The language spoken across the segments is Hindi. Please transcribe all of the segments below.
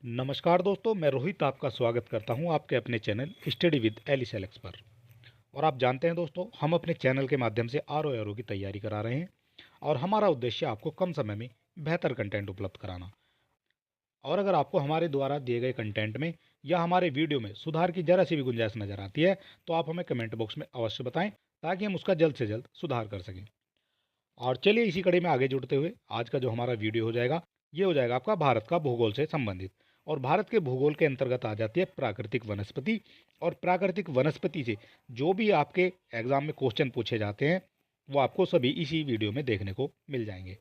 नमस्कार दोस्तों, मैं रोहित आपका स्वागत करता हूं आपके अपने channel study with Alice Alex पर। और आप जानते हैं दोस्तों, हम अपने चैनल के माध्यम से आर की तैयारी करा रहे हैं और हमारा उद्देश्य आपको कम समय में बेहतर कंटेंट उपलब्ध कराना। और अगर आपको हमारे द्वारा दिए गए कंटेंट में या हमारे वीडियो में सुधार की जरा सी भी गुंजाइश नज़र आती है तो आप हमें कमेंट बॉक्स में अवश्य बताएं ताकि हम उसका जल्द से जल्द सुधार कर सकें। और चलिए इसी कड़ी में आगे जुड़ते हुए आज का जो हमारा वीडियो हो जाएगा, ये हो जाएगा आपका भारत का भूगोल से संबंधित। और भारत के भूगोल के अंतर्गत आ जाती है प्राकृतिक वनस्पति। और प्राकृतिक वनस्पति से जो भी आपके एग्जाम में क्वेश्चन पूछे जाते हैं वो आपको सभी इसी वीडियो में देखने को मिल जाएंगे।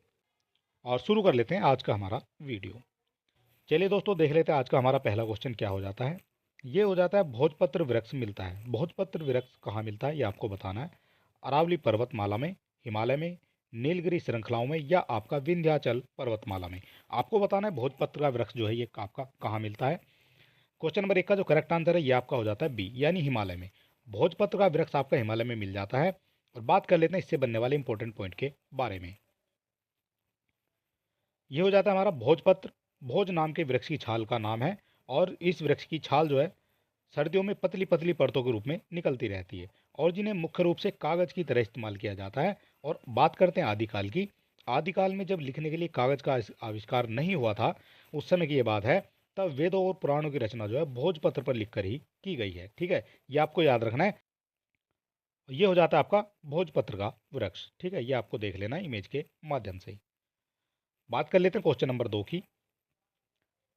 और शुरू कर लेते हैं आज का हमारा वीडियो। चलिए दोस्तों, देख लेते हैं आज का हमारा पहला क्वेश्चन क्या हो जाता है। ये हो जाता है भोजपत्र वृक्ष मिलता है। भोजपत्र वृक्ष कहाँ मिलता है ये आपको बताना है। अरावली पर्वतमाला में, हिमालय में, नीलगिरी श्रृंखलाओं में या आपका विंध्याचल पर्वतमाला में। आपको बताना है भोजपत्र का वृक्ष जो है ये आपका कहाँ मिलता है। क्वेश्चन नंबर 1 का जो करेक्ट आंसर है ये आपका हो जाता है बी, यानी हिमालय में। भोजपत्र का वृक्ष आपका हिमालय में मिल जाता है। और बात कर लेते हैं इससे बनने वाले इंपॉर्टेंट पॉइंट के बारे में। ये हो जाता है हमारा भोजपत्र। भोज नाम के वृक्ष की छाल का नाम है। और इस वृक्ष की छाल जो है सर्दियों में पतली पतली परतों के रूप में निकलती रहती है और जिन्हें मुख्य रूप से कागज की तरह इस्तेमाल किया जाता है। और बात करते हैं आदिकाल की। आदिकाल में जब लिखने के लिए कागज का आविष्कार नहीं हुआ था, उस समय की ये बात है, तब वेदों और पुराणों की रचना जो है भोजपत्र पर लिखकर ही की गई है। ठीक है, ये आपको याद रखना है। ये हो जाता है आपका भोजपत्र का वृक्ष। ठीक है, ये आपको देख लेना है इमेज के माध्यम से। बात कर लेते हैं क्वेश्चन नंबर 2 की।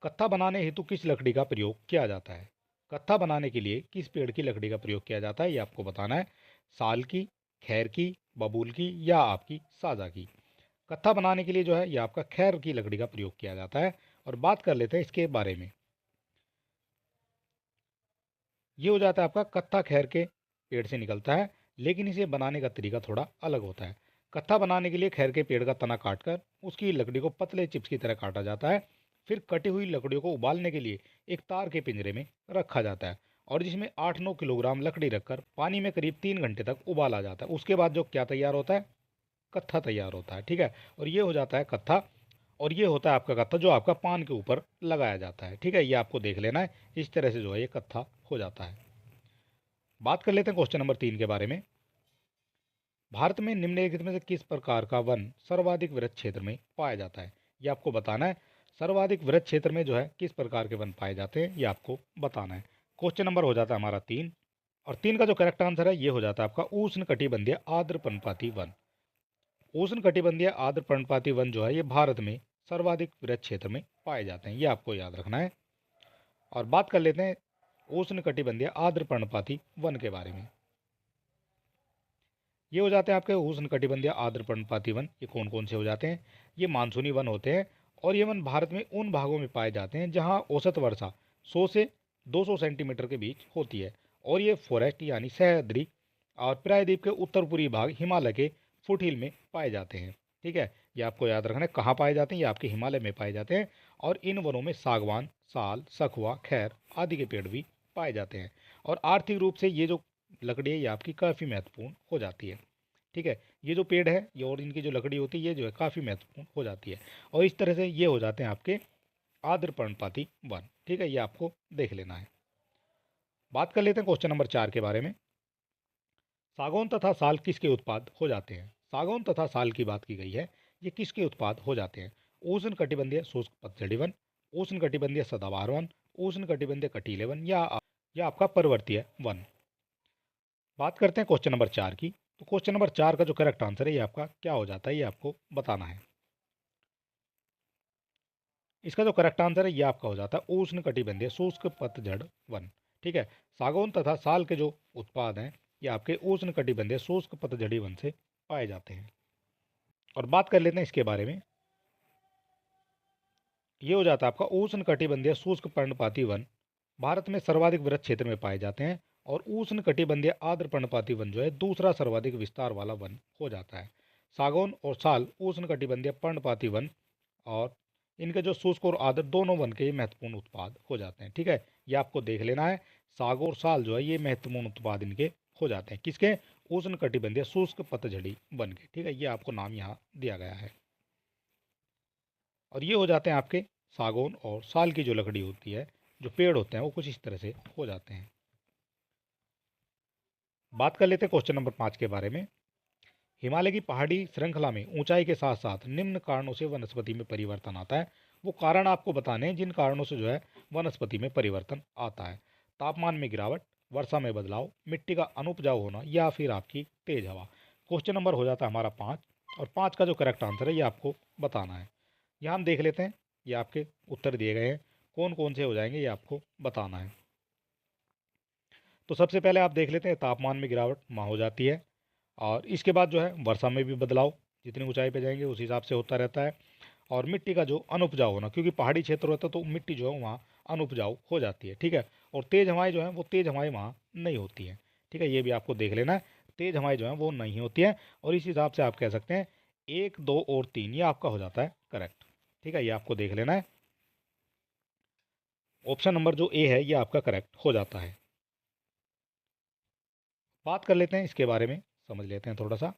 कत्था बनाने हेतु किस लकड़ी का प्रयोग किया जाता है। कत्था बनाने के लिए किस पेड़ की लकड़ी का प्रयोग किया जाता है ये आपको बताना है। साल की, खैर की, बबूल की या आपकी साजा की। कत्था बनाने के लिए जो है ये आपका खैर की लकड़ी का प्रयोग किया जाता है। और बात कर लेते हैं इसके बारे में। ये हो जाता है आपका कत्था खैर के पेड़ से निकलता है, लेकिन इसे बनाने का तरीका थोड़ा अलग होता है। कत्था बनाने के लिए खैर के पेड़ का तना काटकर उसकी लकड़ी को पतले चिप्स की तरह काटा जाता है। फिर कटी हुई लकड़ियों को उबालने के लिए एक तार के पिंजरे में रखा जाता है और जिसमें 8-9 किलोग्राम लकड़ी रखकर पानी में करीब 3 घंटे तक उबाला जाता है। उसके बाद जो क्या तैयार होता है, कत्था तैयार होता है। ठीक है, और ये हो जाता है कत्था। और ये होता है आपका कत्था जो आपका पान के ऊपर लगाया जाता है। ठीक है, ये आपको देख लेना है। इस तरह से जो है ये कत्था हो जाता है। बात कर लेते हैं क्वेश्चन नंबर 3 के बारे में। भारत में निम्नलिखित में से किस प्रकार का वन सर्वाधिक वृक्ष क्षेत्र में पाया जाता है ये आपको बताना है। सर्वाधिक वृक्ष क्षेत्र में जो है किस प्रकार के वन पाए जाते हैं ये आपको बताना है। क्वेश्चन नंबर हो जाता है हमारा 3। और 3 का जो करेक्ट आंसर है ये हो जाता है आपका उष्ण कटिबंधीय आर्द्र पर्णपाती वन। उष्ण कटिबंधीय आर्द्र पर्णपाती वन जो है ये भारत में सर्वाधिक वृक्ष क्षेत्र में पाए जाते हैं, ये आपको याद रखना है। और बात कर लेते हैं उष्ण कटिबंधीय आर्द्र पर्णपाती वन के बारे में। ये हो जाते हैं आपके उष्ण कटिबंधीय आर्द्र पर्णपाती वन। ये कौन कौन से हो जाते हैं, ये मानसूनी वन होते हैं। और ये वन भारत में उन भागों में पाए जाते हैं जहां औसत वर्षा 100 से 200 सेंटीमीटर के बीच होती है। और ये फॉरेस्ट यानी सह्याद्री और प्रायद्वीप के उत्तर पूर्वी भाग हिमालय के फुटहिल में पाए जाते हैं। ठीक है, ये आपको याद रखना है कहाँ पाए जाते हैं, ये आपके हिमालय में पाए जाते हैं। और इन वनों में सागवान, साल, सखुआ, खैर आदि के पेड़ भी पाए जाते हैं। और आर्थिक रूप से ये जो लकड़ी है ये आपकी काफ़ी महत्वपूर्ण हो जाती है। ठीक है, ये जो पेड़ है ये और इनकी जो लकड़ी होती है ये जो है काफ़ी महत्वपूर्ण हो जाती है। और इस तरह से ये हो जाते हैं आपके आर्द्र पर्णपाती वन। ठीक है, ये आपको देख लेना है। बात कर लेते हैं क्वेश्चन नंबर 4 के बारे में। सागौन तथा साल किसके उत्पाद हो जाते हैं। सागौन तथा साल की बात की गई है, ये किसके उत्पाद हो जाते हैं। उष्ण कटिबंधीय शुष्क पतझड़ी वन, उष्ण कटिबंधीय सदाबहार वन, उष्ण कटिबंधीय कटीले वन या आपका पर्वतीय वन। बात करते हैं क्वेश्चन नंबर 4 की। तो क्वेश्चन नंबर 4 का जो करेक्ट आंसर है ये आपका क्या हो जाता है ये आपको बताना है। इसका जो करेक्ट आंसर है ये आपका हो जाता है उष्ण कटिबंधीय शुष्क पतझड़ वन। ठीक है, सागौन तथा साल के जो उत्पाद हैं ये आपके उष्ण कटिबंधीय शुष्क पतझड़ी वन से पाए जाते हैं। और बात कर लेते हैं इसके बारे में। ये हो जाता है आपका उष्ण कटिबंधीय शुष्क पर्णपाती वन भारत में सर्वाधिक वृक्ष क्षेत्र में पाए जाते हैं। और उष्ण कटिबंधीय आर्द्र पर्णपाती वन जो है दूसरा सर्वाधिक विस्तार वाला वन हो जाता है। सागौन और साल उष्ण कटिबंधीय पर्णपाती वन और इनके जो शुष्क और आर्द्र दोनों वन के महत्वपूर्ण उत्पाद हो जाते हैं। ठीक है, ये आपको देख लेना है। सागौन और साल जो है ये महत्वपूर्ण उत्पाद इनके हो जाते हैं, किसके, उष्ण कटिबंधीय शुष्क पतझड़ी वन के। ठीक है, ये आपको नाम यहाँ दिया गया है। और ये हो जाते हैं आपके सागौन और साल की जो लकड़ी होती है, जो पेड़ होते हैं, वो कुछ इस तरह से हो जाते हैं। बात कर लेते हैं क्वेश्चन नंबर 5 के बारे में। हिमालय की पहाड़ी श्रृंखला में ऊंचाई के साथ साथ निम्न कारणों से वनस्पति में परिवर्तन आता है। वो कारण आपको बताने हैं जिन कारणों से जो है वनस्पति में परिवर्तन आता है। तापमान में गिरावट, वर्षा में बदलाव, मिट्टी का अनुपजाऊ होना या फिर आपकी तेज हवा। क्वेश्चन नंबर हो जाता है हमारा 5, और 5 का जो करेक्ट आंसर है ये आपको बताना है। यहाँ हम देख लेते हैं, ये आपके उत्तर दिए गए हैं, कौन कौन से हो जाएंगे ये आपको बताना है। तो सबसे पहले आप देख लेते हैं, तापमान में गिरावट माँ हो जाती है, और इसके बाद जो है वर्षा में भी बदलाव, जितनी ऊंचाई पे जाएंगे उस हिसाब से होता रहता है। और मिट्टी का जो अनुपजाऊ होना, क्योंकि पहाड़ी क्षेत्र होता है तो मिट्टी जो है वहाँ अनुपजाऊ हो जाती है, ठीक है। और तेज हवाएं जो है वो तेज हवाएं वहाँ नहीं होती हैं, ठीक है, ये भी आपको देख लेना है। तेज हवाएं जो है वो नहीं होती हैं, और इस हिसाब से आप कह सकते हैं 1, 2 और 3 ये आपका हो जाता है करेक्ट, ठीक है, ये आपको देख लेना है। ऑप्शन नंबर जो ए है ये आपका करेक्ट हो जाता है। बात कर लेते हैं इसके बारे में, समझ लेते हैं थोड़ा सा।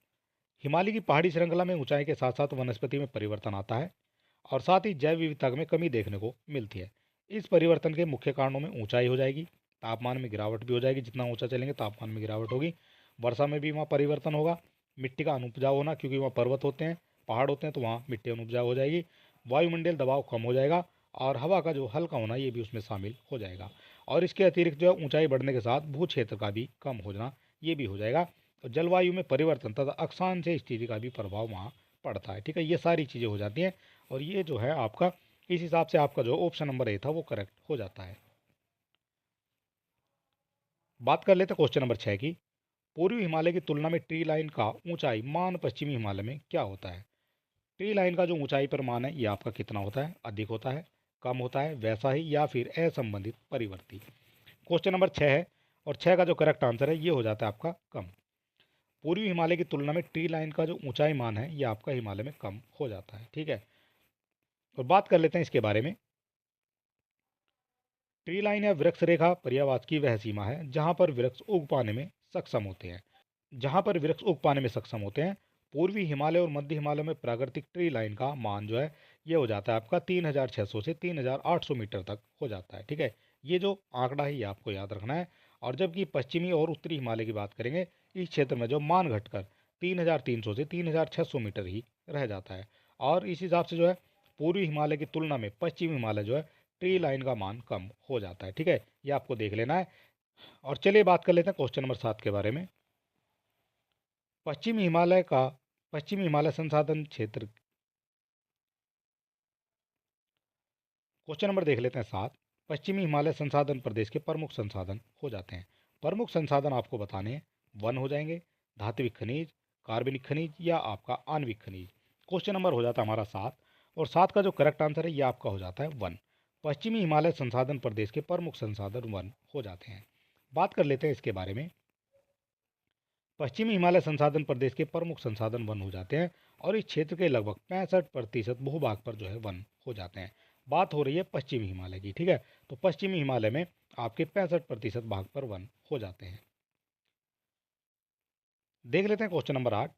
हिमालय की पहाड़ी श्रृंखला में ऊंचाई के साथ साथ वनस्पति में परिवर्तन आता है, और साथ ही जैव विविधता में कमी देखने को मिलती है। इस परिवर्तन के मुख्य कारणों में ऊंचाई हो जाएगी, तापमान में गिरावट भी हो जाएगी, जितना ऊंचा चलेंगे तापमान में गिरावट होगी, वर्षा में भी वहाँ परिवर्तन होगा, मिट्टी का अनुपजाऊ होना, क्योंकि वहाँ पर्वत होते हैं, पहाड़ होते हैं, तो वहाँ मिट्टी अनुपजाऊ हो जाएगी, वायुमंडल दबाव कम हो जाएगा, और हवा का जो हल्का होना ये भी उसमें शामिल हो जाएगा। और इसके अतिरिक्त जो है ऊंचाई बढ़ने के साथ भू क्षेत्र का भी कम होना ये भी हो जाएगा, और जलवायु में परिवर्तन तथा अक्षांश स्थिति का भी प्रभाव वहाँ पड़ता है, ठीक है, ये सारी चीज़ें हो जाती हैं। और ये जो है आपका, इस हिसाब से आपका जो ऑप्शन नंबर ए था वो करेक्ट हो जाता है। बात कर लेते हैं क्वेश्चन नंबर 6 की। पूर्वी हिमालय की तुलना में ट्री लाइन का ऊंचाई मान पश्चिमी हिमालय में क्या होता है? ट्री लाइन का जो ऊंचाई पर मान है ये आपका कितना होता है? अधिक होता है, कम होता है, वैसा ही, या फिर असंबंधित परिवर्ती? क्वेश्चन नंबर 6 है, और 6 का जो करेक्ट आंसर है ये हो जाता है आपका कम। पूर्वी हिमालय की तुलना में ट्री लाइन का जो ऊंचाई मान है ये आपका हिमालय में कम हो जाता है, ठीक है। और बात कर लेते हैं इसके बारे में। ट्री लाइन या वृक्ष रेखा पर्यावरण की वह सीमा है जहां पर वृक्ष उग पाने में सक्षम होते हैं। जहां पर वृक्ष उग पाने में सक्षम होते हैं, पूर्वी हिमालय और मध्य हिमालय में प्राकृतिक ट्री लाइन का मान जो है ये हो जाता है आपका 3600 से 3800 मीटर तक हो जाता है, ठीक है। ये जो आंकड़ा है ये आपको याद रखना है। और जबकि पश्चिमी और उत्तरी हिमालय की बात करेंगे, इस क्षेत्र में जो मान घटकर 3300 से 3600 मीटर ही रह जाता है। और इस हिसाब से जो है पूर्वी हिमालय की तुलना में पश्चिमी हिमालय जो है ट्री लाइन का मान कम हो जाता है, ठीक है, ये आपको देख लेना है। और चलिए बात कर लेते हैं क्वेश्चन नंबर 7 के बारे में। पश्चिमी हिमालय का पश्चिमी हिमालय संसाधन क्षेत्र, क्वेश्चन नंबर देख लेते हैं 7। पश्चिमी हिमालय संसाधन प्रदेश के प्रमुख संसाधन हो जाते हैं। प्रमुख संसाधन आपको बताने हैं, वन हो जाएंगे, धात्विक खनिज, कार्बनिक खनिज, या आपका आणविक खनिज। क्वेश्चन नंबर हो जाता है हमारा 7, और 7 का जो करेक्ट आंसर है ये आपका हो जाता है वन। पश्चिमी हिमालय संसाधन प्रदेश के प्रमुख संसाधन वन हो जाते हैं। बात कर लेते हैं इसके बारे में। पश्चिमी हिमालय संसाधन प्रदेश के प्रमुख संसाधन वन हो जाते हैं, और इस क्षेत्र के लगभग 65% भूभाग पर जो है वन हो जाते हैं। बात हो रही है पश्चिमी हिमालय की, ठीक है। तो पश्चिमी हिमालय में आपके 65% भाग पर वन हो जाते हैं। देख लेते हैं क्वेश्चन नंबर 8।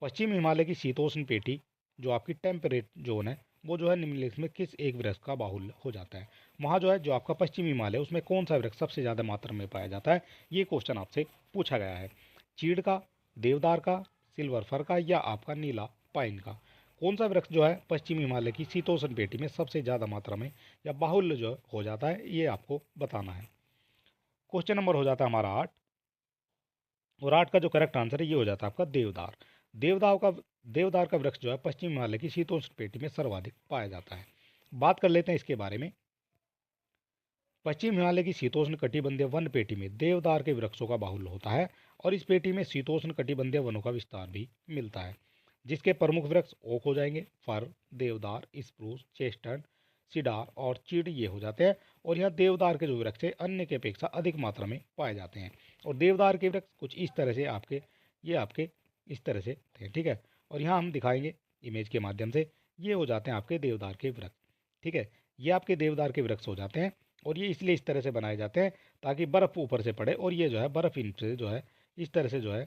पश्चिमी हिमालय की शीतोष्ण पेटी, जो आपकी टेम्परेट जोन है, वो जो है निम्नलिखित में किस एक वृक्ष का बाहुल्य हो जाता है? वहाँ जो है जो आपका पश्चिमी हिमालय है उसमें कौन सा वृक्ष सबसे ज़्यादा मात्रा में पाया जाता है? ये क्वेश्चन आपसे पूछा गया है। चीड़ का, देवदार का, सिल्वर फर का, या आपका नीला पाइन का? कौन सा वृक्ष जो है पश्चिमी हिमालय की शीतोष्ण पेटी में सबसे ज़्यादा मात्रा में या बाहुल्य जो हो जाता है ये आपको बताना है। क्वेश्चन नंबर हो जाता है हमारा 8, और 8 का जो करेक्ट आंसर है ये हो जाता है आपका देवदार। देवदार का देवदार का वृक्ष जो है पश्चिम हिमालय की शीतोष्ण पेटी में सर्वाधिक पाया जाता है। बात कर लेते हैं इसके बारे में। पश्चिम हिमालय की शीतोष्ण कटिबंधीय वन पेटी में देवदार के वृक्षों का बाहुल्य होता है, और इस पेटी में शीतोष्ण कटिबंधीय वनों का विस्तार भी मिलता है, जिसके प्रमुख वृक्ष ओक हो जाएंगे, फर, देवदार, स्प्रूस, चेस्टनट, सिडार और चीड़ ये हो जाते हैं। और यहाँ देवदार के जो वृक्ष है अन्य की अपेक्षा अधिक मात्रा में पाए जाते हैं। और देवदार के वृक्ष कुछ इस तरह से आपके इस तरह से थे, ठीक है। और यहाँ हम दिखाएंगे इमेज के माध्यम से, ये हो जाते हैं आपके देवदार के वृक्ष, ठीक है, ये आपके देवदार के वृक्ष हो जाते हैं। और ये इसलिए इस तरह से बनाए जाते हैं ताकि बर्फ़ ऊपर से पड़े, और ये जो है बर्फ़ इनसे जो है इस तरह से जो है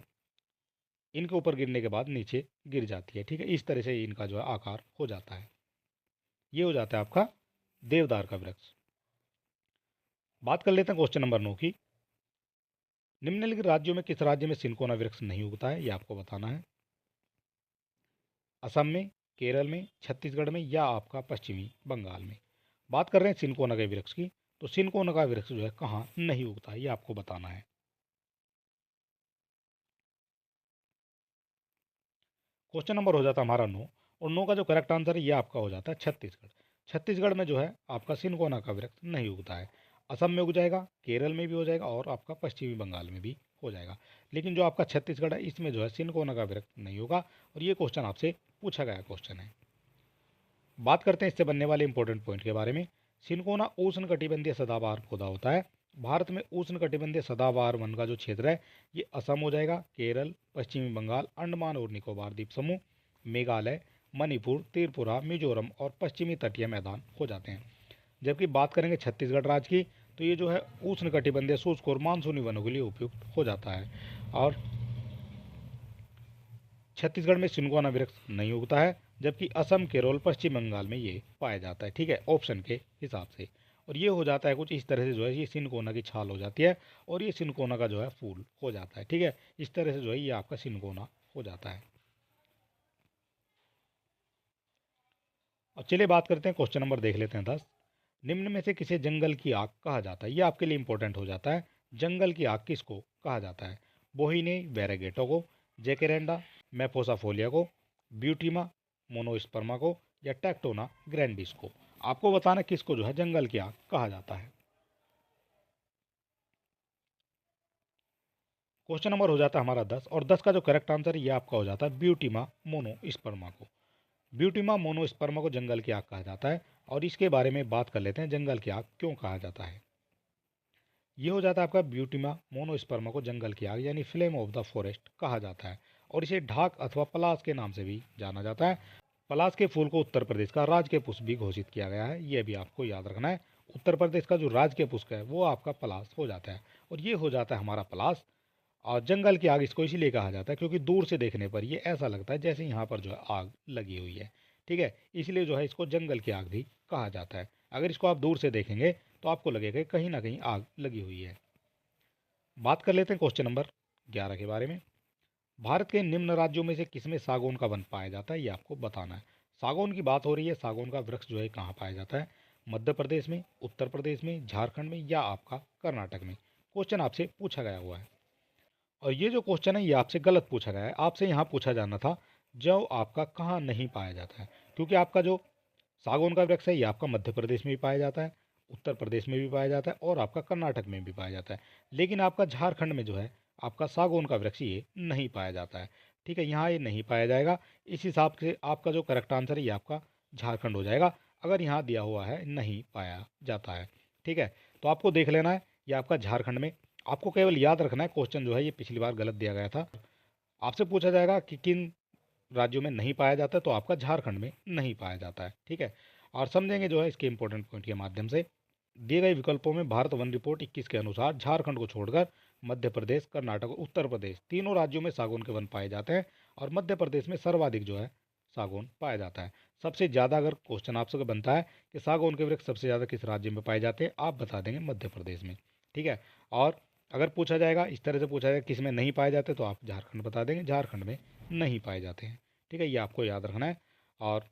इनके ऊपर गिरने के बाद नीचे गिर जाती है, ठीक है, इस तरह से इनका जो है आकार हो जाता है। ये हो जाता है आपका देवदार का वृक्ष। बात कर लेते हैं क्वेश्चन नंबर 9 की। निम्नलिखित राज्यों में किस राज्य में सिनकोना वृक्ष नहीं उगता है, ये आपको बताना है। असम में, केरल में, छत्तीसगढ़ में या आपका पश्चिमी बंगाल में। बात कर रहे हैं सिनकोना के वृक्ष की, तो सिनकोना का वृक्ष जो है कहाँ नहीं उगता है, ये आपको बताना है। क्वेश्चन नंबर हो जाता है हमारा 9, और 9 का जो करेक्ट आंसर है ये आपका हो जाता है छत्तीसगढ़। छत्तीसगढ़ में जो है आपका सिनकोना का वृक्ष नहीं उगता है। असम में उग जाएगा, केरल में भी हो जाएगा और आपका पश्चिमी बंगाल में भी हो जाएगा, लेकिन जो आपका छत्तीसगढ़ है इसमें जो है सिनकोना का वृक्ष नहीं होगा, और ये क्वेश्चन आपसे पूछा गया क्वेश्चन है। बात करते हैं इससे बनने वाले इंपॉर्टेंट पॉइंट के बारे में। सिनकोना उष्णकटिबंधीय सदाबहार पौधा होता है। भारत में उष्णकटिबंधीय सदाबहार वन का जो क्षेत्र है ये असम हो जाएगा, केरल, पश्चिमी बंगाल, अंडमान और निकोबार द्वीप समूह, मेघालय, मणिपुर, त्रिपुरा, मिजोरम और पश्चिमी तटीय मैदान हो जाते हैं। जबकि बात करेंगे छत्तीसगढ़ राज्य की, तो ये जो है उष्णकटिबंधीय शुष्क और मानसूनी वनों के लिए उपयुक्त हो जाता है। और छत्तीसगढ़ में सिनकोना वृक्ष नहीं उगता है, जबकि असम, केरल, पश्चिम बंगाल में ये पाया जाता है। ठीक है, ऑप्शन के हिसाब से। और ये हो जाता है कुछ इस तरह से, जो है ये सिनकोना की छाल हो जाती है और ये सिनकोना का जो है फूल हो जाता है। ठीक है, इस तरह से जो है ये आपका सिनकोना हो जाता है। और चलिए बात करते हैं, क्वेश्चन नंबर देख लेते हैं 10। निम्न में से किसे जंगल की आग कहा जाता है, ये आपके लिए इंपॉर्टेंट हो जाता है। जंगल की आग किसको कहा जाता है? बोहिने वेरागेटो को, जेकेरेंडा मैफोसाफोलिया को, ब्यूटीमा मोनोस्पर्मा को या टैक्टोना ग्रैंडिस को। आपको बताना किसको जो है जंगल की आग कहा जाता है। क्वेश्चन नंबर हो जाता है हमारा 10, और 10 का जो करेक्ट आंसर है ये आपका हो जाता है ब्यूटीमा मोनोस्पर्मा को। ब्यूटीमा मोनोस्पर्मा को जंगल की आग कहा जाता है, और इसके बारे में बात कर लेते हैं जंगल की आग क्यों कहा जाता है। ये हो जाता है आपका ब्यूटीमा मोनोस्पर्मा को जंगल की आग यानी फ्लेम ऑफ द फॉरेस्ट कहा जाता है, और इसे ढाक अथवा पलास के नाम से भी जाना जाता है। पलास के फूल को उत्तर प्रदेश का राज के पुष्प भी घोषित किया गया है, ये भी आपको याद रखना है। उत्तर प्रदेश का जो राज के पुष्प है वो आपका पलास हो जाता है, और ये हो जाता है हमारा पलास। और जंगल की आग इसको इसीलिए कहा जाता है क्योंकि दूर से देखने पर ये ऐसा लगता है जैसे यहाँ पर जो है आग लगी हुई है। ठीक है, इसलिए जो है इसको जंगल की आग भी कहा जाता है। अगर इसको आप दूर से देखेंगे तो आपको लगेगा कि कहीं ना कहीं आग लगी हुई है। बात कर लेते हैं क्वेश्चन नंबर 11 के बारे में। भारत के निम्न राज्यों में से किसमें सागौन का वन पाया जाता है, ये आपको बताना है। सागौन की बात हो रही है, सागौन का वृक्ष जो है कहाँ पाया जाता है? मध्य प्रदेश में, उत्तर प्रदेश में, झारखंड में या आपका कर्नाटक में। क्वेश्चन आपसे पूछा गया हुआ है, और ये जो क्वेश्चन है ये आपसे गलत पूछा गया है। आपसे यहाँ पूछा जाना था जो आपका कहाँ नहीं पाया जाता है, क्योंकि आपका जो सागौन का वृक्ष है ये आपका मध्य प्रदेश में भी पाया जाता है, उत्तर प्रदेश में भी पाया जाता है और आपका कर्नाटक में भी पाया जाता है। लेकिन आपका झारखंड में जो है आपका सागौन का वृक्ष ये नहीं पाया जाता है। ठीक है, यहाँ ये नहीं पाया जाएगा। इस हिसाब से आपका जो करेक्ट आंसर है ये आपका झारखंड हो जाएगा, अगर यहाँ दिया हुआ है नहीं पाया जाता है। ठीक है, तो आपको देख लेना है ये आपका झारखंड में। आपको केवल याद रखना है क्वेश्चन जो है ये पिछली बार गलत दिया गया था। आपसे पूछा जाएगा कि किन राज्यों में नहीं पाया जाता है, तो आपका झारखंड में नहीं पाया जाता है। ठीक है, और समझेंगे जो है इसके इंपॉर्टेंट पॉइंट के माध्यम से। दिए गए विकल्पों में भारत वन रिपोर्ट 21 के अनुसार झारखंड को छोड़कर मध्य प्रदेश, कर्नाटक और उत्तर प्रदेश तीनों राज्यों में सागौन के वन पाए जाते हैं, और मध्य प्रदेश में सर्वाधिक जो है सागौन पाया जाता है। सबसे ज़्यादा अगर क्वेश्चन आपसे बनता है कि सागौन के वृक्ष सबसे ज़्यादा किस राज्य में पाए जाते हैं, आप बता देंगे मध्य प्रदेश में। ठीक है, और अगर पूछा जाएगा इस तरह से पूछा जाएगा किस में नहीं पाए जाते, तो आप झारखंड बता देंगे, झारखंड में नहीं पाए जाते हैं। ठीक है, ये आपको याद रखना है। और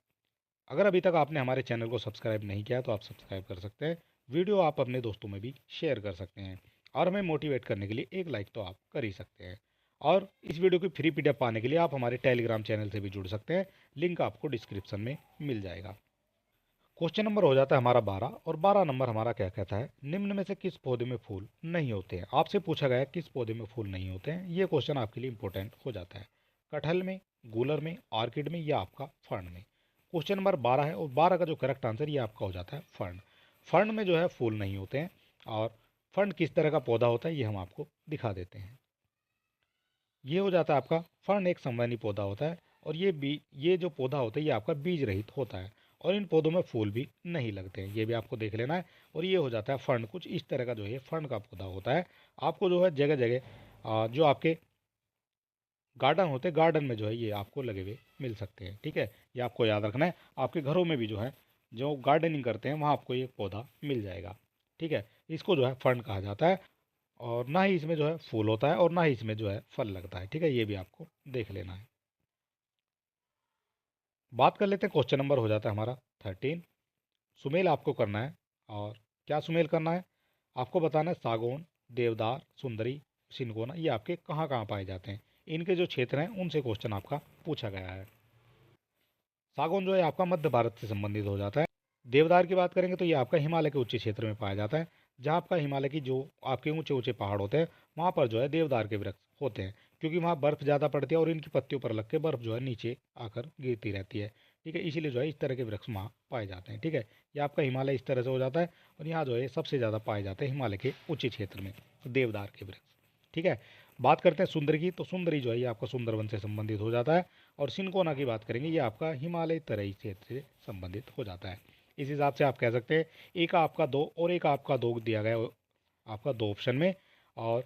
अगर अभी तक आपने हमारे चैनल को सब्सक्राइब नहीं किया तो आप सब्सक्राइब कर सकते हैं। वीडियो आप अपने दोस्तों में भी शेयर कर सकते हैं, और हमें मोटिवेट करने के लिए एक लाइक तो आप कर ही सकते हैं। और इस वीडियो की फ्री पीडीएफ पाने के लिए आप हमारे टेलीग्राम चैनल से भी जुड़ सकते हैं, लिंक आपको डिस्क्रिप्शन में मिल जाएगा। क्वेश्चन नंबर हो जाता है हमारा 12, और 12 नंबर हमारा क्या कहता है? निम्न में से किस पौधे में फूल नहीं होते हैं? आपसे पूछा गया है किस पौधे में फूल नहीं होते हैं, ये क्वेश्चन आपके लिए इंपॉर्टेंट हो जाता है। कटहल में, गूलर में, ऑर्किड में या आपका फर्न में। क्वेश्चन नंबर 12 है, और 12 का जो करेक्ट आंसर ये आपका हो जाता है फर्न। फर्न में जो है फूल नहीं होते हैं, और फर्न किस तरह का पौधा होता है ये हम आपको दिखा देते हैं। ये हो जाता है आपका फर्न, एक संवहनी पौधा होता है, और ये जो पौधा होता है ये आपका बीज रहित होता है, और इन पौधों में फूल भी नहीं लगते हैं, ये भी आपको देख लेना है। और ये हो जाता है फर्न, कुछ इस तरह का जो है फर्न का पौधा होता है। आपको जो है जगह जगह जो आपके गार्डन होते हैं, गार्डन में जो है ये आपको लगे हुए मिल सकते हैं। ठीक है, ये आपको याद रखना है। आपके घरों में भी जो है जो गार्डनिंग करते हैं वहाँ आपको ये पौधा मिल जाएगा। ठीक है, इसको जो है फर्न कहा जाता है और ना ही इसमें जो है फूल होता है और ना ही इसमें जो है फल लगता है। ठीक है, ये भी आपको देख लेना है। बात कर लेते हैं, क्वेश्चन नंबर हो जाता है हमारा 13। सुमेल आपको करना है। और क्या सुमेल करना है, आपको बताना है सागौन, देवदार, सुंदरी, सिनकोना ये आपके कहाँ कहाँ पाए जाते हैं। इनके जो क्षेत्र हैं उनसे क्वेश्चन आपका पूछा गया है। सागौन जो है आपका मध्य भारत से संबंधित हो जाता है। देवदार की बात करेंगे तो ये आपका हिमालय के उच्च क्षेत्र में पाया जाता है। जहाँ आपका हिमालय की जो आपके ऊंचे ऊंचे पहाड़ होते हैं वहाँ पर जो है देवदार के वृक्ष होते हैं, क्योंकि वहाँ बर्फ़ ज़्यादा पड़ती है और इनकी पत्तियों पर लग के बर्फ़ जो है नीचे आकर गिरती रहती है। ठीक है, इसीलिए जो है इस तरह के वृक्ष वहाँ पाए जाते हैं। ठीक है, ये आपका हिमालय इस तरह से हो जाता है और यहाँ जो है सबसे ज़्यादा पाए जाते हैं हिमालय के ऊंचे क्षेत्र में देवदार के वृक्ष। ठीक है, बात करते हैं सुंदर की, तो सुंदरी जो है ये आपका सुंदरवन से संबंधित हो जाता है। और सिनकोना की बात करेंगे, ये आपका हिमालय तराई क्षेत्र से संबंधित हो जाता है। इस हिसाब से आप कह सकते हैं एक आपका दो और एक आपका दो दिया गया आपका दो ऑप्शन में, और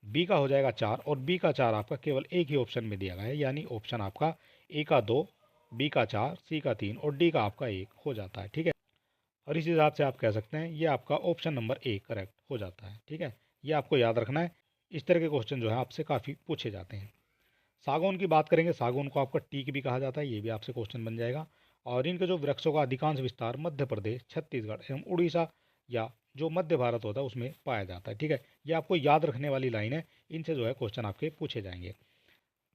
बी का हो जाएगा चार और बी का चार आपका केवल एक ही ऑप्शन में दिया गया है, यानी ऑप्शन आपका ए का दो, बी का चार, सी का तीन और डी का आपका एक हो जाता है। ठीक है, और इस हिसाब से आप कह सकते हैं ये आपका ऑप्शन नंबर ए करेक्ट हो जाता है। ठीक है, ये आपको याद रखना है। इस तरह के क्वेश्चन जो है आपसे काफ़ी पूछे जाते हैं। सागौन की बात करेंगे, सागौन को आपका टीक भी कहा जाता है, ये भी आपसे क्वेश्चन बन जाएगा। और इनके जो वृक्षों का अधिकांश विस्तार मध्य प्रदेश, छत्तीसगढ़ एवं उड़ीसा या जो मध्य भारत होता है उसमें पाया जाता है। ठीक है, ये आपको याद रखने वाली लाइन है, इनसे जो है क्वेश्चन आपके पूछे जाएंगे।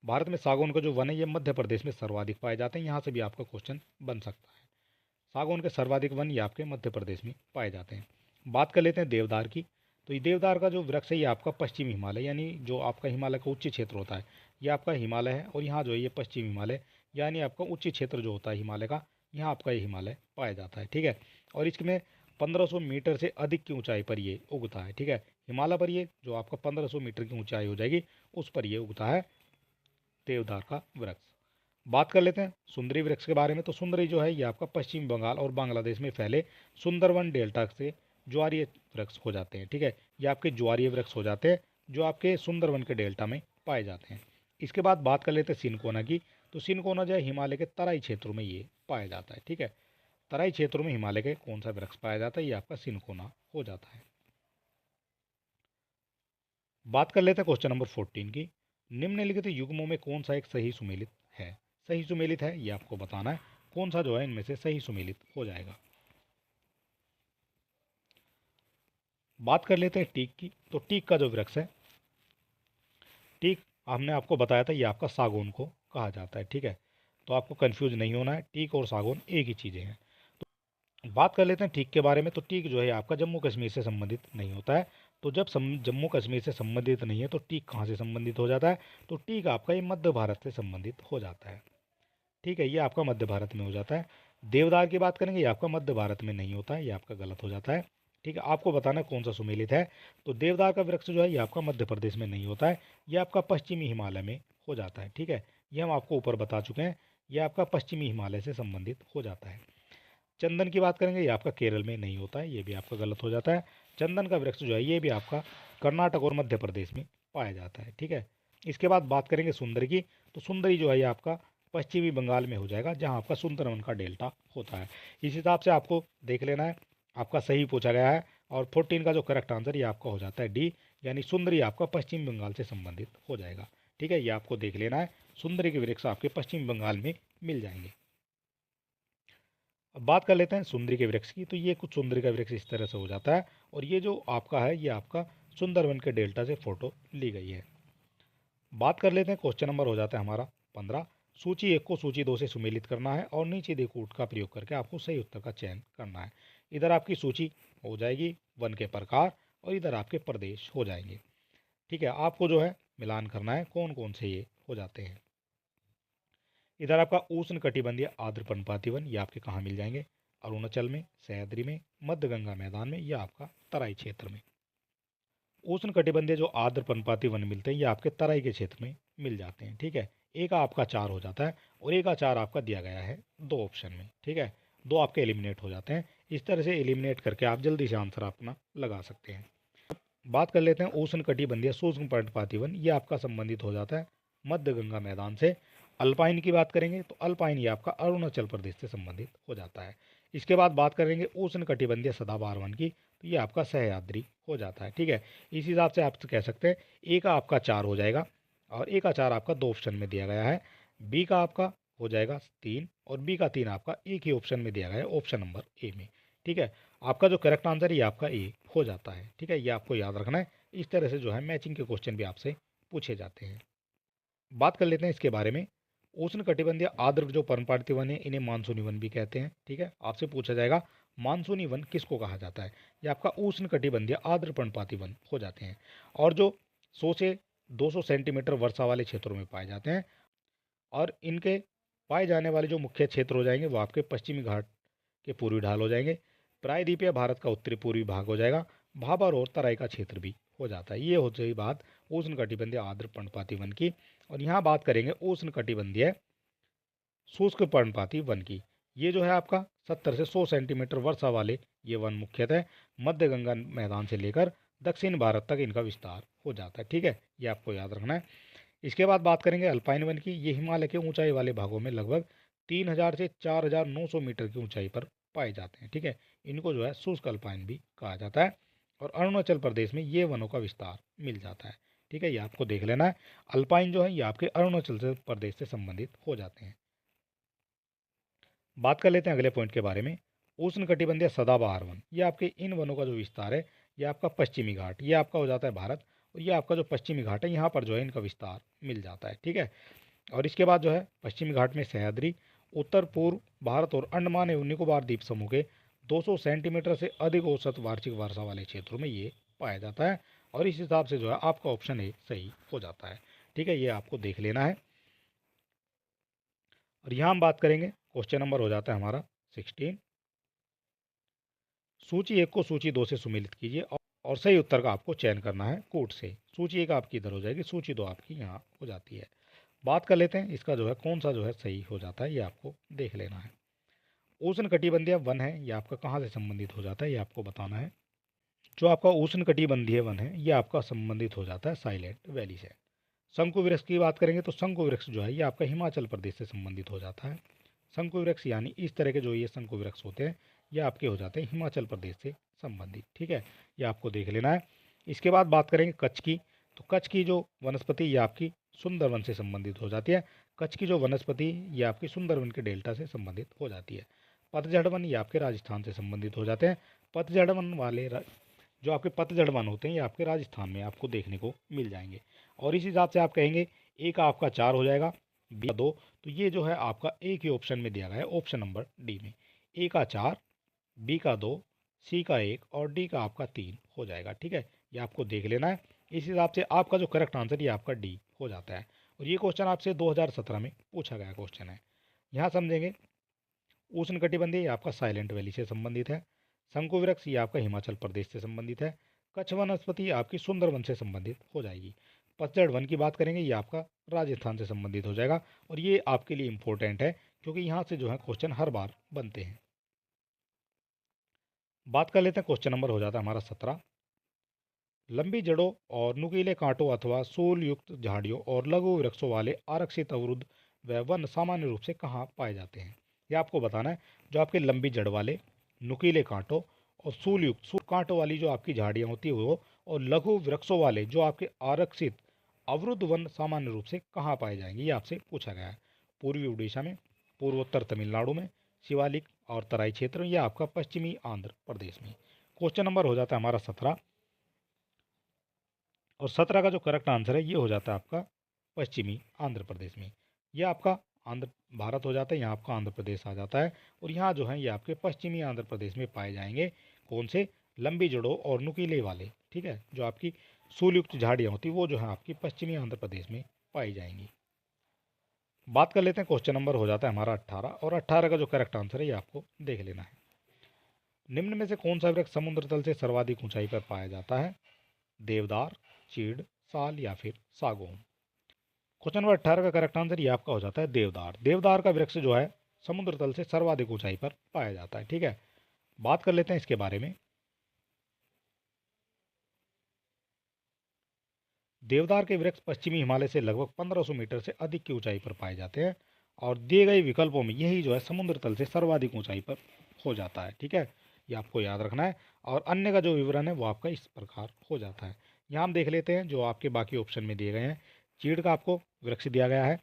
भारत में सागौन का जो वन है ये मध्य प्रदेश में सर्वाधिक पाए जाते हैं, यहाँ से भी आपका क्वेश्चन बन सकता है। सागौन के सर्वाधिक वन ये आपके मध्य प्रदेश में पाए जाते हैं। बात कर लेते हैं देवदार की, तो ये देवदार का जो वृक्ष है ये आपका पश्चिमी हिमालय, यानी जो आपका हिमालय का उच्च क्षेत्र होता है ये आपका हिमालय है, और यहाँ जो है ये पश्चिमी हिमालय यानी आपका उच्च क्षेत्र जो होता है हिमालय का, यहाँ आपका ये हिमालय पाया जाता है। ठीक है, और इसमें 1500 मीटर से अधिक की ऊंचाई पर ये उगता है। ठीक है, हिमालय पर ये जो आपका 1500 मीटर की ऊंचाई हो जाएगी उस पर ये उगता है देवदार का वृक्ष। बात कर लेते हैं सुंदरी वृक्ष के बारे में, तो सुंदरी जो है ये आपका पश्चिम बंगाल और बांग्लादेश में फैले सुंदरवन डेल्टा से ज्वारीय वृक्ष हो जाते हैं। ठीक है, ये आपके ज्वारीय वृक्ष हो जाते हैं जो आपके सुंदरवन के डेल्टा में पाए जाते हैं। इसके बाद बात कर लेते हैं सिनकोना की, तो सिनकोना जो है हिमालय के तराई क्षेत्रों में ये पाया जाता है। ठीक है, तराई क्षेत्रों में हिमालय के कौन सा वृक्ष पाया जाता है, ये आपका सिनकोना हो जाता है। बात कर लेते हैं क्वेश्चन नंबर 14 की, निम्नलिखित युग्मों में कौन सा एक सही सुमेलित है। सही सुमेलित है ये आपको बताना है, कौन सा जो है इनमें से सही सुमेलित हो जाएगा। बात कर लेते हैं टीक की, तो टीक का जो वृक्ष है, टीक हमने आपको बताया था ये आपका सागौन को कहा जाता है। ठीक है, तो आपको कंफ्यूज नहीं होना है, टीक और सागौन एक ही चीज़ें हैं। बात कर लेते हैं टीक के बारे में, तो टीक जो है आपका जम्मू कश्मीर से संबंधित नहीं होता है। तो जब जम्मू कश्मीर से संबंधित नहीं है तो टीक कहाँ से संबंधित हो जाता है, तो टीक आपका ये मध्य भारत से संबंधित हो जाता है। ठीक है, ये आपका मध्य भारत में हो जाता है। देवदार की बात करेंगे, ये आपका मध्य भारत में नहीं होता है, ये आपका गलत हो जाता है। ठीक है, आपको बताना है कौन सा सुमेलित है, तो देवदार का वृक्ष जो है ये आपका मध्य प्रदेश में नहीं होता है, ये आपका पश्चिमी हिमालय में हो जाता है। ठीक है, ये हम आपको ऊपर बता चुके हैं, ये आपका पश्चिमी हिमालय से संबंधित हो जाता है। चंदन की बात करेंगे, ये आपका केरल में नहीं होता है, ये भी आपका गलत हो जाता है। चंदन का वृक्ष जो है ये भी आपका कर्नाटक और मध्य प्रदेश में पाया जाता है। ठीक है, इसके बाद बात करेंगे सुंदर की, तो सुंदरी जो है ये आपका पश्चिमी बंगाल में हो जाएगा, जहाँ आपका सुंदरवन का डेल्टा होता है। इस हिसाब से आपको देख लेना है, आपका सही पूछा गया है। और 14 का जो करेक्ट आंसर ये आपका हो जाता है डी, यानी सुंदरी आपका पश्चिम बंगाल से संबंधित हो जाएगा। ठीक है, ये आपको देख लेना है, सुंदरी के वृक्ष आपके पश्चिम बंगाल में मिल जाएंगे। अब बात कर लेते हैं सुंदरी के वृक्ष की, तो ये कुछ सुंदरी का वृक्ष इस तरह से हो जाता है, और ये जो आपका है ये आपका सुंदरवन के डेल्टा से फोटो ली गई है। बात कर लेते हैं, क्वेश्चन नंबर हो जाता है हमारा 15। सूची एक को सूची दो से सुमेलित करना है और नीचे दे कूट का प्रयोग करके आपको सही उत्तर का चयन करना है। इधर आपकी सूची हो जाएगी वन के प्रकार और इधर आपके प्रदेश हो जाएंगे। ठीक है, आपको जो है मिलान करना है कौन कौन से ये हो जाते हैं। इधर आपका उष्ण कटिबंधीय आर्द्र पर्णपाती वन, ये आपके कहाँ मिल जाएंगे, अरुणाचल में, सह्याद्री में, मध्य गंगा मैदान में, या आपका तराई क्षेत्र में। उष्ण कटिबंधीय जो आर्द्र पर्णपाती वन मिलते हैं ये आपके तराई के क्षेत्र में मिल जाते हैं। ठीक है, एक आपका चार हो जाता है और एक का चार आपका दिया गया है दो ऑप्शन में। ठीक है, दो आपके एलिमिनेट हो जाते हैं। इस तरह से एलिमिनेट करके आप जल्दी से आंसर अपना लगा सकते हैं। बात कर लेते हैं उष्ण कटिबंधीय शुष्क पर्णपाती वन, ये आपका संबंधित हो जाता है मध्य गंगा मैदान से। अल्पाइन की बात करेंगे तो अल्पाइन ये आपका अरुणाचल प्रदेश से संबंधित हो जाता है। इसके बाद बात करेंगे उष्णकटिबंधीय सदाबहार वन की, तो ये आपका सह्याद्री हो जाता है। ठीक है, इस हिसाब से आप कह सकते हैं ए का आपका 4 हो जाएगा और ए का 4 आपका 2 ऑप्शन में दिया गया है, बी का आपका हो जाएगा 3 और बी का 3 आपका एक ही ऑप्शन में दिया गया है, ऑप्शन नंबर ए में। ठीक है, आपका जो करेक्ट आंसर ये आपका ए हो जाता है। ठीक है, ये आपको याद रखना है। इस तरह से जो है मैचिंग के क्वेश्चन भी आपसे पूछे जाते हैं। बात कर लेते हैं इसके बारे में। उष्णकटिबंधीय आर्द्र जो पर्णपाती वन है इन्हें मानसूनी वन भी कहते हैं। ठीक है, आपसे पूछा जाएगा मानसूनी वन किसको कहा जाता है, ये आपका उष्णकटिबंधीय आर्द्र पर्णपाती वन हो जाते हैं और जो 100 से 200 सेंटीमीटर वर्षा वाले क्षेत्रों में पाए जाते हैं। और इनके पाए जाने वाले जो मुख्य क्षेत्र हो जाएंगे वो आपके पश्चिमी घाट के पूर्वी ढाल हो जाएंगे, प्रायद्वीपीय भारत का उत्तरी पूर्वी भाग हो जाएगा, भाबर और तराई का क्षेत्र भी हो जाता है। ये हो गई बात उष्णकटिबंधीय आर्द्र पर्णपाती वन की। और यहाँ बात करेंगे उष्णकटिबंधीय शुष्क पर्णपाती वन की। ये जो है आपका 70 से 100 सेंटीमीटर वर्षा वाले ये वन मुख्यतः मध्य गंगा मैदान से लेकर दक्षिण भारत तक इनका विस्तार हो जाता है। ठीक है, ये आपको याद रखना है। इसके बाद बात करेंगे अल्पाइन वन की। ये हिमालय के ऊंचाई वाले भागों में लगभग 3000 से 4900 मीटर की ऊंचाई पर पाए जाते हैं। ठीक है, इनको जो है शुष्क अल्पाइन भी कहा जाता है और अरुणाचल प्रदेश में ये वनों का विस्तार मिल जाता है। ठीक है, ये आपको देख लेना है। अल्पाइन जो है ये आपके अरुणाचल प्रदेश से संबंधित हो जाते हैं। बात कर लेते हैं अगले पॉइंट के बारे में। उष्णकटिबंधीय सदाबहार वन, ये आपके इन वनों का जो विस्तार है ये आपका पश्चिमी घाट, ये आपका हो जाता है भारत और ये आपका जो पश्चिमी घाट है यहाँ पर जो है इनका विस्तार मिल जाता है। ठीक है, और इसके बाद जो है पश्चिमी घाट में सह्याद्री, उत्तर पूर्व भारत और अंडमान एवं निकोबार द्वीप समूह के 200 सेंटीमीटर से अधिक औसत वार्षिक वर्षा वाले क्षेत्रों में ये पाया जाता है और इस हिसाब से जो है आपका ऑप्शन ए सही हो जाता है। ठीक है, ये आपको देख लेना है। और यहाँ हम बात करेंगे, क्वेश्चन नंबर हो जाता है हमारा 16। सूची 1 को सूची 2 से सुमेलित कीजिए और सही उत्तर का आपको चयन करना है कूट से। सूची 1 आपकी इधर हो जाएगी, सूची 2 आपकी यहाँ हो जाती है। बात कर लेते हैं इसका जो है कौन सा जो है सही हो जाता है, ये आपको देख लेना है। उष्णकटिबंधीय वन है ये आपका कहाँ से संबंधित हो जाता है, ये आपको बताना है। जो आपका उष्णकटिबंधीय वन है ये आपका संबंधित हो जाता है साइलेंट वैली से। शंकु वृक्ष की बात करेंगे तो शंकु वृक्ष जो है ये आपका हिमाचल प्रदेश से संबंधित हो जाता है। शंकु वृक्ष यानी इस तरह के जो ये शंकु वृक्ष होते हैं ये आपके हो जाते हैं हिमाचल प्रदेश से संबंधित। ठीक है, ये आपको देख लेना है। इसके बाद बात करेंगे कच्छ की। तो कच्छ की जो वनस्पति ये आपकी सुंदरवन से संबंधित हो जाती है। कच्छ की जो वनस्पति ये आपकी सुंदरवन के डेल्टा से संबंधित हो जाती है। पतझड़ वन ये आपके राजस्थान से संबंधित हो जाते हैं। पतझड़ वन वाले जो आपके पतझड़ वन होते हैं ये आपके राजस्थान में आपको देखने को मिल जाएंगे। और इस हिसाब से आप कहेंगे ए का आपका 4 हो जाएगा, बी का 2, तो ये जो है आपका एक ही ऑप्शन में दिया गया है, ऑप्शन नंबर डी में। ए का 4, बी का 2, सी का 1 और डी का आपका 3 हो जाएगा। ठीक है, ये आपको देख लेना है। इस हिसाब से आपका जो करेक्ट आंसर ये आपका डी हो जाता है। और ये क्वेश्चन आपसे 2017 में पूछा गया क्वेश्चन है। यहाँ समझेंगे उष्णकटिबंधीय ये आपका साइलेंट वैली से संबंधित है। शंकु वृक्ष ये आपका हिमाचल प्रदेश से संबंधित है। कच्छ वनस्पति आपकी सुंदरवन से संबंधित हो जाएगी। पतझड़ वन की बात करेंगे ये आपका राजस्थान से संबंधित हो जाएगा और ये आपके लिए इंपॉर्टेंट है क्योंकि यहाँ से जो है क्वेश्चन हर बार बनते हैं। बात कर लेते हैं, क्वेश्चन नंबर हो जाता है हमारा 17। लंबी जड़ों और नुकीले कांटों अथवा सूल युक्त झाड़ियों और लघु वृक्षों वाले आरक्षित अवरुद्ध व वन सामान्य रूप से कहाँ पाए जाते हैं, ये आपको बताना है। जो आपके लंबी जड़ वाले, नुकीले कांटों और सूल युक्त सूल कांटों वाली जो आपकी झाड़ियाँ होती है वो, और लघु वृक्षों वाले जो आपके आरक्षित अवरुद्ध वन सामान्य रूप से कहाँ पाए जाएंगे, ये आपसे पूछा गया है। पूर्वी उड़ीसा में, पूर्वोत्तर तमिलनाडु में, शिवालिक और तराई क्षेत्र में, या आपका पश्चिमी आंध्र प्रदेश में। क्वेश्चन नंबर हो जाता है हमारा 17 और 17 का जो करेक्ट आंसर है ये हो जाता है आपका पश्चिमी आंध्र प्रदेश में। यह आपका आंध्र भारत हो जाता है, यहाँ आपका आंध्र प्रदेश आ जाता है और यहाँ जो है ये आपके पश्चिमी आंध्र प्रदेश में पाए जाएंगे। कौन से? लंबी जड़ों और नुकीले वाले। ठीक है, जो आपकी सूलयुक्त झाड़ियाँ होती वो जो है आपकी पश्चिमी आंध्र प्रदेश में पाई जाएंगी। बात कर लेते हैं, क्वेश्चन नंबर हो जाता है हमारा 18 और 18 का जो करेक्ट आंसर है ये आपको देख लेना है। निम्न में से कौन सा वृक्ष समुद्र तल से सर्वाधिक ऊंचाई पर पाया जाता है? देवदार, चीड़, साल या फिर सागौन। क्वेश्चन नंबर 18 का करेक्ट आंसर ये आपका हो जाता है देवदार। देवदार का वृक्ष जो है समुद्र तल से सर्वाधिक ऊंचाई पर पाया जाता है। ठीक है, बात कर लेते हैं इसके बारे में। देवदार के वृक्ष पश्चिमी हिमालय से लगभग 1500 मीटर से अधिक की ऊंचाई पर पाए जाते हैं और दिए गए विकल्पों में यही जो है समुद्र तल से सर्वाधिक ऊंचाई पर हो जाता है। ठीक है, ये आपको याद रखना है। और अन्य का जो विवरण है वो आपका इस प्रकार हो जाता है। यहाँ हम देख लेते हैं जो आपके बाकी ऑप्शन में दिए गए हैं। चीड़ का आपको वृक्ष दिया गया है।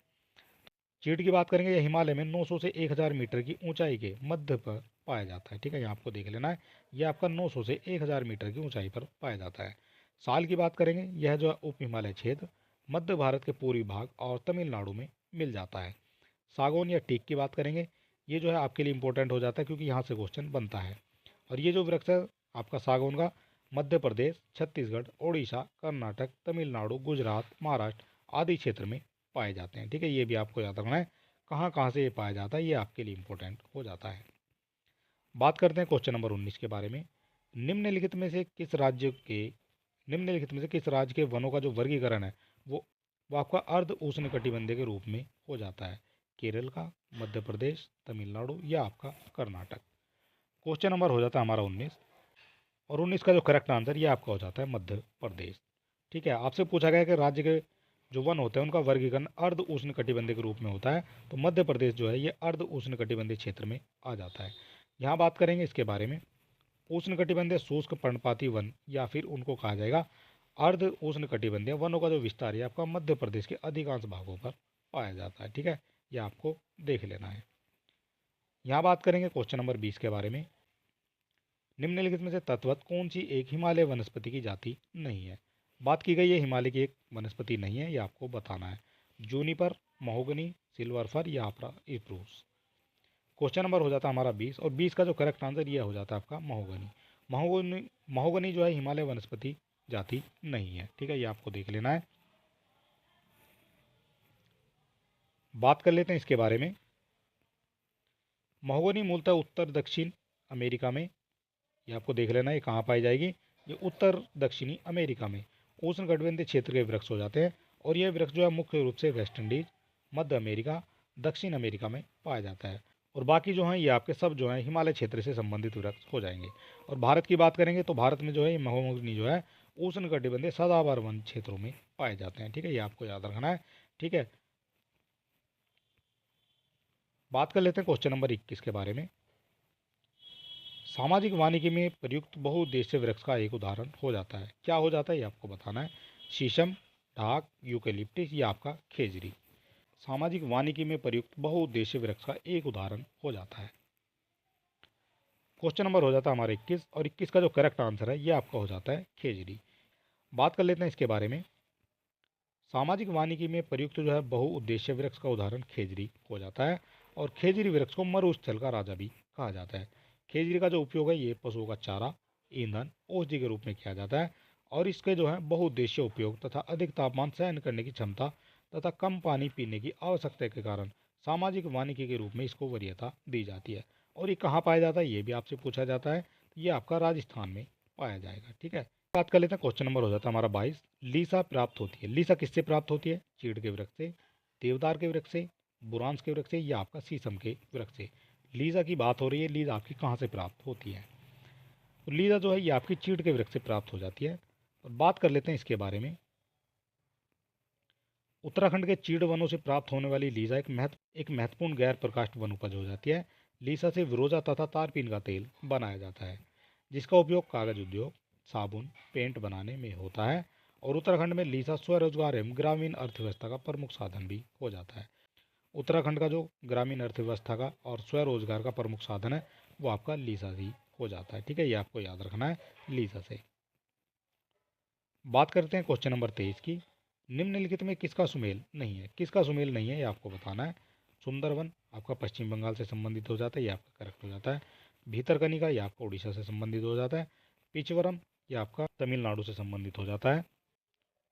चीड़ की बात करेंगे, ये हिमालय में 900 से 1000 मीटर की ऊंचाई के मध्य पर पाया जाता है। ठीक है, यहाँ आपको देख लेना है। ये आपका 900 से 1000 मीटर की ऊंचाई पर पाया जाता है। साल की बात करेंगे, यह जो है उप हिमालय क्षेत्र मध्य भारत के पूर्वी भाग और तमिलनाडु में मिल जाता है। सागौन या टीक की बात करेंगे, ये जो है आपके लिए इंपॉर्टेंट हो जाता है क्योंकि यहाँ से क्वेश्चन बनता है। और ये जो वृक्ष है आपका सागौन का, मध्य प्रदेश, छत्तीसगढ़, ओडिशा, कर्नाटक, तमिलनाडु, गुजरात, महाराष्ट्र आदि क्षेत्र में पाए जाते हैं। ठीक है, ये भी आपको याद रखना है कहाँ कहाँ से ये पाया जाता है, ये आपके लिए इंपॉर्टेंट हो जाता है। बात करते हैं क्वेश्चन नंबर 19 के बारे में। निम्नलिखित में से किस राज्य के निम्नलिखित में से किस राज्य के वनों का जो वर्गीकरण है वो वो आपका अर्ध उष्णकटिबंधीय के रूप में हो जाता है? केरल का, मध्य प्रदेश, तमिलनाडु या आपका कर्नाटक। क्वेश्चन नंबर हो जाता है हमारा 19, और 19 का जो करेक्ट आंसर ये आपका हो जाता है मध्य प्रदेश। ठीक है, आपसे पूछा गया कि राज्य के जो वन होते हैं उनका वर्गीकरण अर्ध उष्णकटिबंधीय के रूप में होता है, तो मध्य प्रदेश जो है ये अर्ध उष्णकटिबंधीय क्षेत्र में आ जाता है। यहाँ बात करेंगे इसके बारे में, उष्णकटिबंधीय शुष्क पर्णपाती वन या फिर उनको कहा जाएगा अर्ध उष्णकटिबंधीय वनों का जो विस्तार है आपका मध्य प्रदेश के अधिकांश भागों पर पाया जाता है। ठीक है, यह आपको देख लेना है। यहाँ बात करेंगे क्वेश्चन नंबर 20 के बारे में। निम्नलिखित में से तत्वत कौन सी एक हिमालय वनस्पति की जाति नहीं है? बात की गई है हिमालय की एक वनस्पति नहीं है, ये आपको बताना है। जूनिपर, महोगनी, सिल्वर फर या आपका स्प्रूस। क्वेश्चन नंबर हो जाता है हमारा 20, और 20 का जो करेक्ट आंसर यह हो जाता है आपका महोगनी। महोगनी महोगनी जो है हिमालय वनस्पति जाति नहीं है। ठीक है, ये आपको देख लेना है। बात कर लेते हैं इसके बारे में। महोगनी मूलतः उत्तर दक्षिण अमेरिका में, ये आपको देख लेना है ये कहाँ पाई जाएगी। ये उत्तर दक्षिणी अमेरिका में उष्णकटिबंधीय क्षेत्र के वृक्ष हो जाते हैं, और यह वृक्ष जो है मुख्य रूप से वेस्ट इंडीज, मध्य अमेरिका, दक्षिण अमेरिका में पाया जाता है। और बाकी जो हैं ये आपके सब जो हैं हिमालय क्षेत्र से संबंधित वृक्ष हो जाएंगे। और भारत की बात करेंगे तो भारत में जो है ये महोगनी जो है उष्णकटिबंधीय सदाबहार वन क्षेत्रों में पाए जाते हैं। ठीक है, ये आपको याद रखना है। ठीक है, बात कर लेते हैं क्वेश्चन नंबर 21 के बारे में। सामाजिक वानिकी में प्रयुक्त बहुउद्देशीय वृक्ष का एक उदाहरण हो जाता है, क्या हो जाता है ये आपको बताना है। शीशम, ढाक, यूकेलिप्टिस या आपका खेजरी। सामाजिक वानिकी में प्रयुक्त बहुउद्देशीय वृक्ष का एक उदाहरण हो जाता है। क्वेश्चन नंबर हो जाता है हमारा 21, और 21 का जो करेक्ट आंसर है ये आपका हो जाता है खेजरी। बात कर लेते हैं इसके बारे में। सामाजिक वानिकी में प्रयुक्त जो है बहुउद्देशीय वृक्ष का उदाहरण खेजरी हो जाता है, और खेजरी वृक्ष को मरुस्थल का राजा भी कहा जाता है। खेजरी का जो उपयोग है ये पशुओं का चारा, ईंधन, औषधि के रूप में किया जाता है, और इसके जो है बहुउद्देशीय उपयोग तथा अधिक तापमान सहन करने की क्षमता तथा कम पानी पीने की आवश्यकता के कारण सामाजिक वानिकी के रूप में इसको वरीयता दी जाती है। और ये कहाँ पाया जाता है ये भी आपसे पूछा जाता है, तो ये आपका राजस्थान में पाया जाएगा। ठीक है, बात कर लेते हैं क्वेश्चन नंबर हो जाता है हमारा 22। लीसा प्राप्त होती है, लीसा किससे प्राप्त होती है? चीड़ के वृक्ष से, देवदार के वृक्ष से, बुरांस के वृक्ष से या आपका शीशम के वृक्ष से। लीजा की बात हो रही है, लीजा आपकी कहाँ से प्राप्त होती है? तो लीजा जो है ये आपकी चीड़ के वृक्ष से प्राप्त हो जाती है। और बात कर लेते हैं इसके बारे में। उत्तराखंड के चीड़ वनों से प्राप्त होने वाली लीजा एक महत्वपूर्ण गैर प्रकाष्ठ वनोपज हो जाती है। लीसा से विरोजा तथा तारपीन का तेल बनाया जाता है, जिसका उपयोग कागज उद्योग, साबुन, पेंट बनाने में होता है। और उत्तराखंड में लीसा स्वरोजगार एवं ग्रामीण अर्थव्यवस्था का प्रमुख साधन भी हो जाता है। उत्तराखंड का जो ग्रामीण अर्थव्यवस्था का और स्वरोजगार का प्रमुख साधन है वो आपका लीसा ही हो जाता है। ठीक है, ये आपको याद रखना है लीसा से। बात करते हैं क्वेश्चन नंबर 23 की। निम्नलिखित में किसका सुमेल नहीं है? किसका सुमेल नहीं है ये आपको बताना है। सुंदरवन आपका पश्चिम बंगाल से संबंधित हो जाता है, ये आपका करेक्ट हो जाता है। भीतरकनिका ये आपका उड़ीसा से संबंधित हो जाता है। पिचवरम ये आपका तमिलनाडु से संबंधित हो जाता है।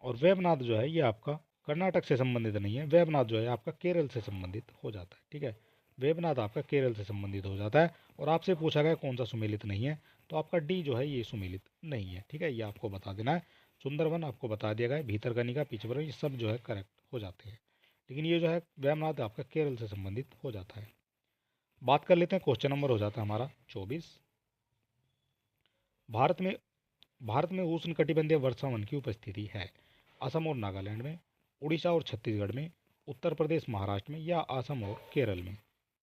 और वेबनाथ जो है ये आपका कर्नाटक से संबंधित नहीं है, वेबनाथ जो है आपका केरल से संबंधित हो जाता है। ठीक है, वेबनाथ आपका केरल से संबंधित हो जाता है। और आपसे पूछा गया कौन सा सुमेलित नहीं है, तो आपका डी जो है ये सुमेलित नहीं है। ठीक है, ये आपको बता देना है। सुंदरवन आपको बता दिया गया है, भीतरकनिका, पिचवरम ये सब जो है करेक्ट हो जाते हैं, लेकिन ये जो है वेबनाथ आपका केरल से संबंधित हो जाता है। बात कर लेते हैं क्वेश्चन नंबर हो जाता है हमारा 24। भारत में भारत में उष्णकटिबंधीय वर्षा वन की उपस्थिति है असम और नागालैंड में, उड़ीसा और छत्तीसगढ़ में, उत्तर प्रदेश महाराष्ट्र में या असम और केरल में।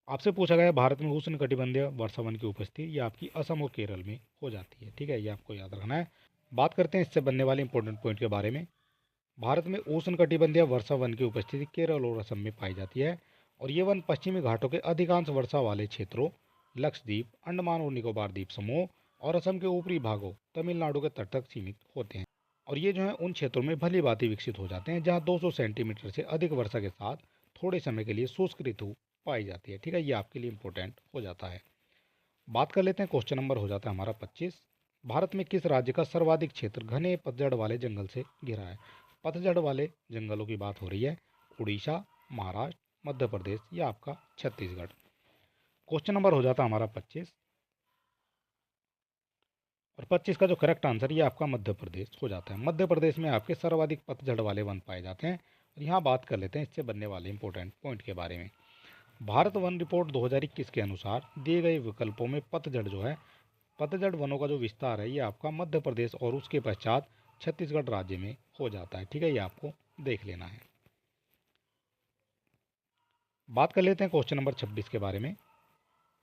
आपसे पूछा गया है भारत में उष्णकटिबंधीय वर्षा वन की उपस्थिति, ये आपकी असम और केरल में हो जाती है। ठीक है, ये आपको याद रखना है। बात करते हैं इससे बनने वाले इंपॉर्टेंट पॉइंट के बारे में। भारत में उष्णकटिबंधीय वर्षा वन की उपस्थिति केरल और असम में पाई जाती है और ये वन पश्चिमी घाटों के अधिकांश वर्षा वाले क्षेत्रों, लक्षद्वीप, अंडमान और निकोबार द्वीप समूह और असम के ऊपरी भागों, तमिलनाडु के तट तक सीमित होते हैं। और ये जो है उन क्षेत्रों में भली भांति विकसित हो जाते हैं जहाँ 200 सेंटीमीटर से अधिक वर्षा के साथ थोड़े समय के लिए शुष्क ऋतु पाई जाती है। ठीक है, ये आपके लिए इंपॉर्टेंट हो जाता है। बात कर लेते हैं, क्वेश्चन नंबर हो जाता है हमारा 25। भारत में किस राज्य का सर्वाधिक क्षेत्र घने पतझड़ वाले जंगल से घिरा है? पतझड़ वाले जंगलों की बात हो रही है। उड़ीसा, महाराष्ट्र, मध्य प्रदेश या आपका छत्तीसगढ़। क्वेश्चन नंबर हो जाता है हमारा 25 और 25 का जो करेक्ट आंसर ये आपका मध्य प्रदेश हो जाता है। मध्य प्रदेश में आपके सर्वाधिक पतझड़ वाले वन पाए जाते हैं। और यहाँ बात कर लेते हैं इससे बनने वाले इंपॉर्टेंट पॉइंट के बारे में। भारत वन रिपोर्ट 2021 के अनुसार दिए गए विकल्पों में पतझड़ जो है, पतझड़ वनों का जो विस्तार है ये आपका मध्य प्रदेश और उसके पश्चात छत्तीसगढ़ राज्य में हो जाता है। ठीक है, ये आपको देख लेना है। बात कर लेते हैं क्वेश्चन नंबर 26 के बारे में।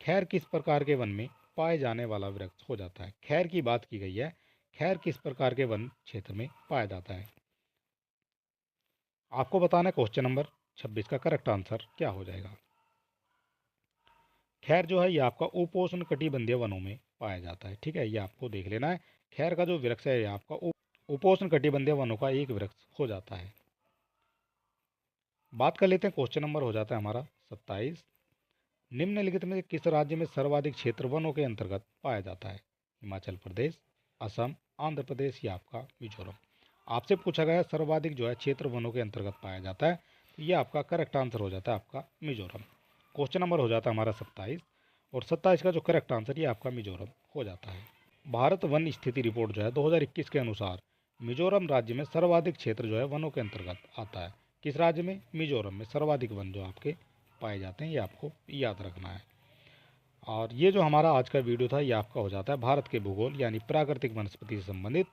खैर किस प्रकार के वन में पाए जाने वाला वृक्ष हो जाता है? खैर की बात की गई है। खैर किस प्रकार के वन क्षेत्र में पाया जाता है? आपको बताना है क्वेश्चन नंबर 26 का करेक्ट आंसर क्या हो जाएगा। खैर जो है ये आपका उपोष्ण कटिबंधीय वनों में पाया जाता है। ठीक है, ये आपको देख लेना है। खैर का जो वृक्ष है ये आपका उपोष्ण कटिबंधीय वनों का एक वृक्ष हो जाता है। बात कर लेते हैं, क्वेश्चन नंबर हो जाता है हमारा 27। निम्नलिखित में से किस राज्य में सर्वाधिक क्षेत्र वनों के अंतर्गत पाया जाता है? हिमाचल प्रदेश, असम, आंध्र प्रदेश या आपका मिजोरम। आपसे पूछा गया सर्वाधिक जो है क्षेत्र वनों के अंतर्गत पाया जाता है, तो ये आपका करेक्ट आंसर हो जाता है आपका मिजोरम। क्वेश्चन नंबर हो जाता है हमारा 27 और 27 का जो करेक्ट आंसर ये आपका मिजोरम हो जाता है। भारत वन स्थिति रिपोर्ट जो है 2021 के अनुसार मिजोरम राज्य में सर्वाधिक क्षेत्र जो है वनों के अंतर्गत आता है। किस राज्य में? मिजोरम में सर्वाधिक वन जो आपके पाए जाते हैं, ये आपको याद रखना है। और ये जो हमारा आज का वीडियो था ये आपका हो जाता है भारत के भूगोल यानी प्राकृतिक वनस्पति से संबंधित।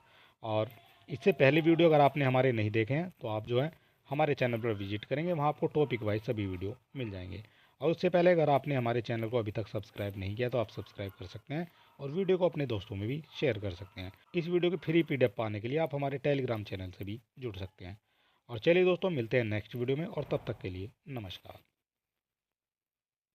और इससे पहले वीडियो अगर आपने हमारे नहीं देखे हैं तो आप जो है हमारे चैनल पर विजिट करेंगे, वहाँ आपको टॉपिक वाइज सभी वीडियो मिल जाएंगे। और उससे पहले अगर आपने हमारे चैनल को अभी तक सब्सक्राइब नहीं किया तो आप सब्सक्राइब कर सकते हैं और वीडियो को अपने दोस्तों में भी शेयर कर सकते हैं। इस वीडियो की फ्री PDF पाने के लिए आप हमारे टेलीग्राम चैनल से भी जुड़ सकते हैं। और चलिए दोस्तों, मिलते हैं नेक्स्ट वीडियो में और तब तक के लिए नमस्कार।